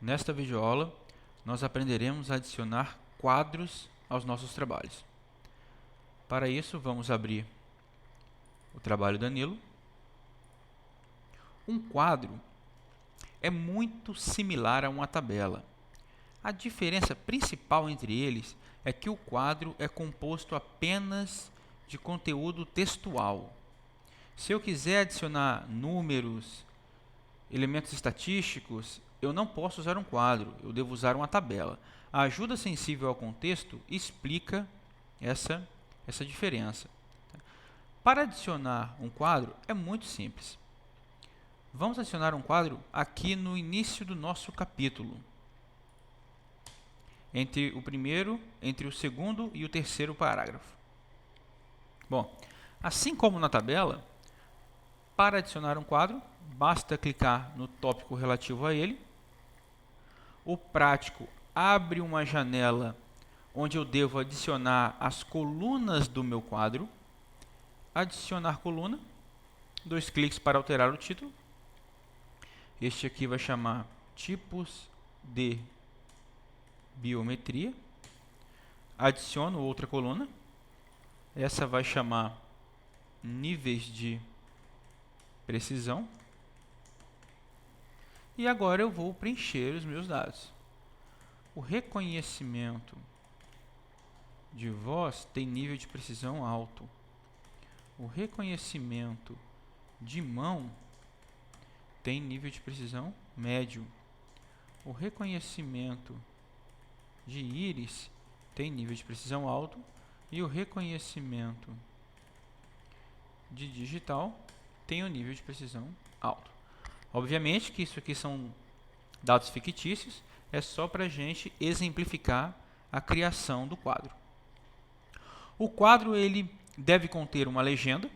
Nesta videoaula, nós aprenderemos a adicionar quadros aos nossos trabalhos. Para isso, vamos abrir o trabalho Danilo. Um quadro é muito similar a uma tabela. A diferença principal entre eles é que o quadro é composto apenas de conteúdo textual. Se eu quiser adicionar números, elementos estatísticos, eu não posso usar um quadro, eu devo usar uma tabela. A ajuda sensível ao contexto explica essa diferença. Para adicionar um quadro é muito simples. Vamos adicionar um quadro aqui no início do nosso capítulo. Entre o segundo e o terceiro parágrafo. Bom, assim como na tabela, para adicionar um quadro, basta clicar no tópico relativo a ele. O prático abre uma janela onde eu devo adicionar as colunas do meu quadro. Adicionar coluna, 2 cliques para alterar o título. Este aqui vai chamar tipos de biometria. Adiciono outra coluna. Essa vai chamar níveis de precisão. E agora eu vou preencher os meus dados. O reconhecimento de voz tem nível de precisão alto. O reconhecimento de mão tem nível de precisão médio. O reconhecimento de íris tem nível de precisão alto. E o reconhecimento de digital tem um nível de precisão alto. Obviamente que isso aqui são dados fictícios, é só para a gente exemplificar a criação do quadro. O quadro ele deve conter uma legenda.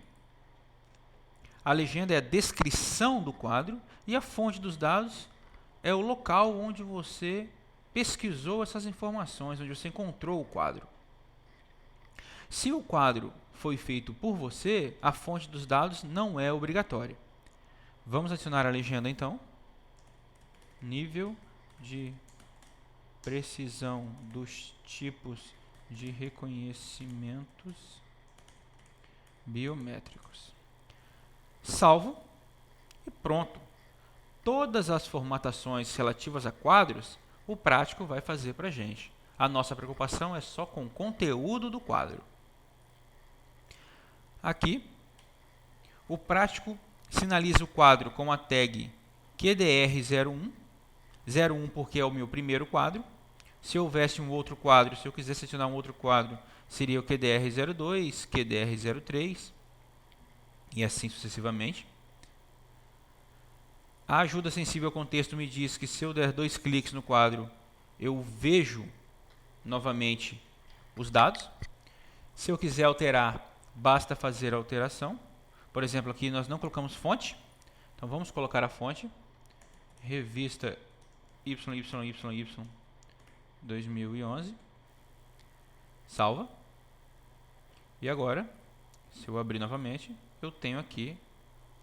A legenda é a descrição do quadro e a fonte dos dados é o local onde você pesquisou essas informações, onde você encontrou o quadro. Se o quadro foi feito por você, a fonte dos dados não é obrigatória. Vamos adicionar a legenda então. Nível de precisão dos tipos de reconhecimentos biométricos. Salvo e pronto. Todas as formatações relativas a quadros, o prático vai fazer para a gente. A nossa preocupação é só com o conteúdo do quadro. Aqui, o prático sinaliza o quadro com a tag QDR01, 01 porque é o meu primeiro quadro. Se houvesse um outro quadro, se eu quisesse adicionar um outro quadro, seria o QDR02, QDR03 e assim sucessivamente. A ajuda sensível ao contexto me diz que se eu der 2 cliques no quadro, eu vejo novamente os dados. Se eu quiser alterar, basta fazer a alteração. Por exemplo, aqui nós não colocamos fonte. Então vamos colocar a fonte. Revista YYYY 2011. Salva. E agora, se eu abrir novamente, eu tenho aqui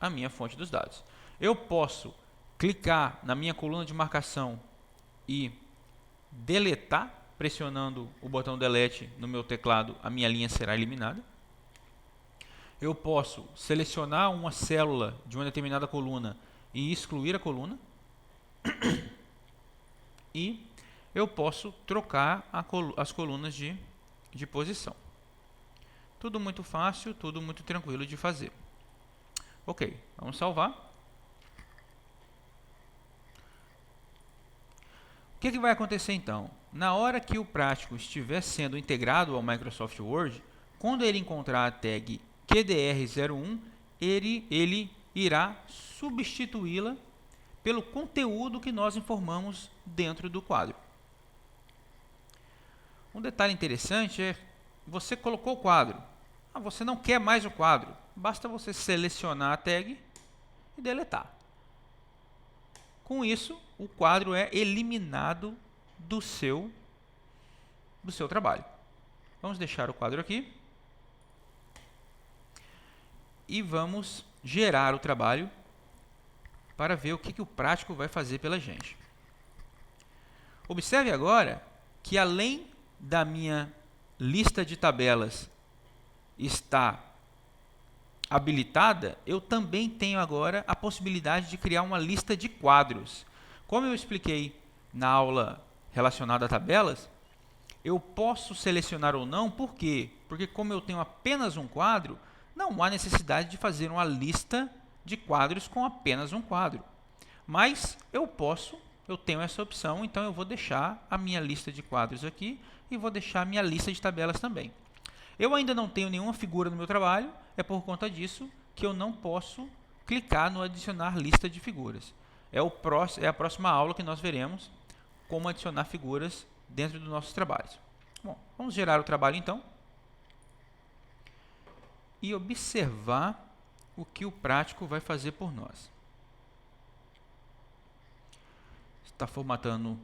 a minha fonte dos dados. Eu posso clicar na minha coluna de marcação e deletar, pressionando o botão delete no meu teclado, a minha linha será eliminada. Eu posso selecionar uma célula de uma determinada coluna e excluir a coluna. E eu posso trocar as colunas de posição. Tudo muito fácil, tudo muito tranquilo de fazer. Ok, vamos salvar. O que vai acontecer então? Na hora que o prático estiver sendo integrado ao Microsoft Word, quando ele encontrar a tag QDR01, ele irá substituí-la pelo conteúdo que nós informamos dentro do quadro. Um detalhe interessante é, você colocou o quadro, você não quer mais o quadro, basta você selecionar a tag e deletar. Com isso, o quadro é eliminado do seu trabalho. Vamos deixar o quadro aqui. E vamos gerar o trabalho para ver o que o prático vai fazer pela gente. Observe agora que além da minha lista de tabelas estar habilitada, eu também tenho agora a possibilidade de criar uma lista de quadros. Como eu expliquei na aula relacionada a tabelas, eu posso selecionar ou não, por quê? Porque como eu tenho apenas um quadro, não há necessidade de fazer uma lista de quadros com apenas um quadro. Mas eu tenho essa opção, então eu vou deixar a minha lista de quadros aqui e vou deixar a minha lista de tabelas também. Eu ainda não tenho nenhuma figura no meu trabalho, é por conta disso que eu não posso clicar no adicionar lista de figuras. É a próxima aula que nós veremos como adicionar figuras dentro dos nossos trabalhos. Bom, vamos gerar o trabalho então e observar o que o prático vai fazer por nós. Está formatando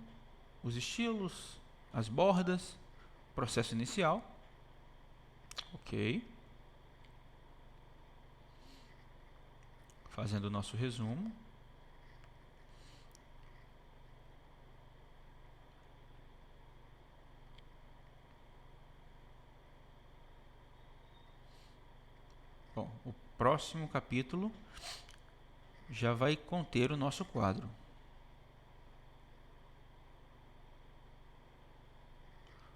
os estilos, as bordas, processo inicial. Ok. Fazendo o nosso resumo. Bom, o próximo capítulo já vai conter o nosso quadro.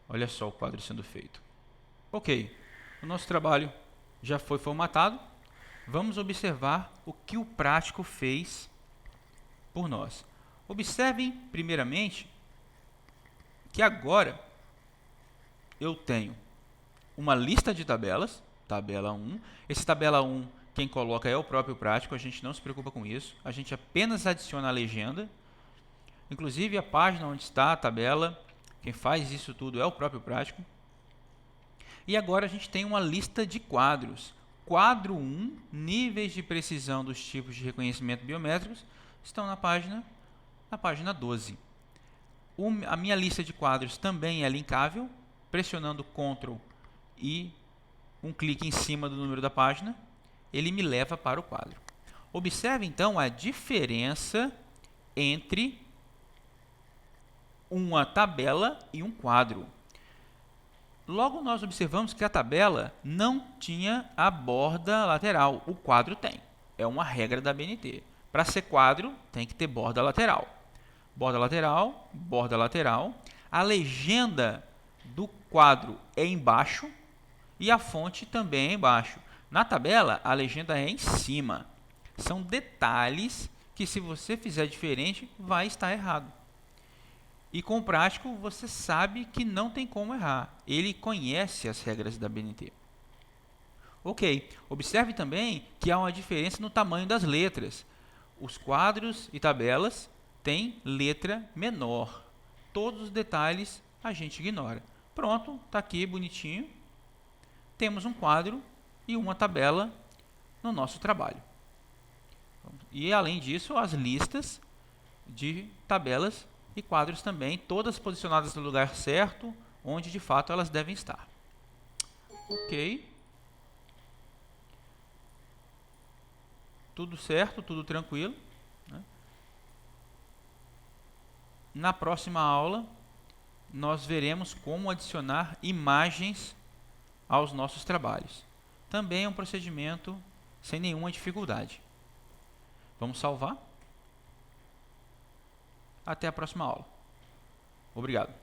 Olha só o quadro sendo feito. Ok, o nosso trabalho já foi formatado. Vamos observar o que o prático fez por nós. Observem, primeiramente, que agora eu tenho uma lista de tabelas, tabela 1. Esse tabela 1, quem coloca é o próprio prático, a gente não se preocupa com isso. A gente apenas adiciona a legenda. Inclusive, a página onde está a tabela, quem faz isso tudo é o próprio prático. E agora a gente tem uma lista de quadros. Quadro 1, níveis de precisão dos tipos de reconhecimento biométricos, estão na página 12. A minha lista de quadros também é linkável, pressionando Ctrl e um clique em cima do número da página, ele me leva para o quadro. Observe então a diferença entre uma tabela e um quadro. Logo nós observamos que a tabela não tinha a borda lateral, o quadro tem. É uma regra da BNT. Para ser quadro, tem que ter borda lateral. Borda lateral, borda lateral. A legenda do quadro é embaixo e a fonte também é embaixo. Na tabela, a legenda é em cima. São detalhes que, se você fizer diferente, vai estar errado. E com o prático, você sabe que não tem como errar. Ele conhece as regras da BNT. Ok, observe também que há uma diferença no tamanho das letras. Os quadros e tabelas têm letra menor. Todos os detalhes a gente ignora. Pronto, está aqui bonitinho. Temos um quadro e uma tabela no nosso trabalho. E além disso, as listas de tabelas e quadros também, todas posicionadas no lugar certo, onde de fato elas devem estar. Ok. Tudo certo, tudo tranquilo, né? Na próxima aula, nós veremos como adicionar imagens aos nossos trabalhos. Também é um procedimento sem nenhuma dificuldade. Vamos salvar? Até a próxima aula. Obrigado.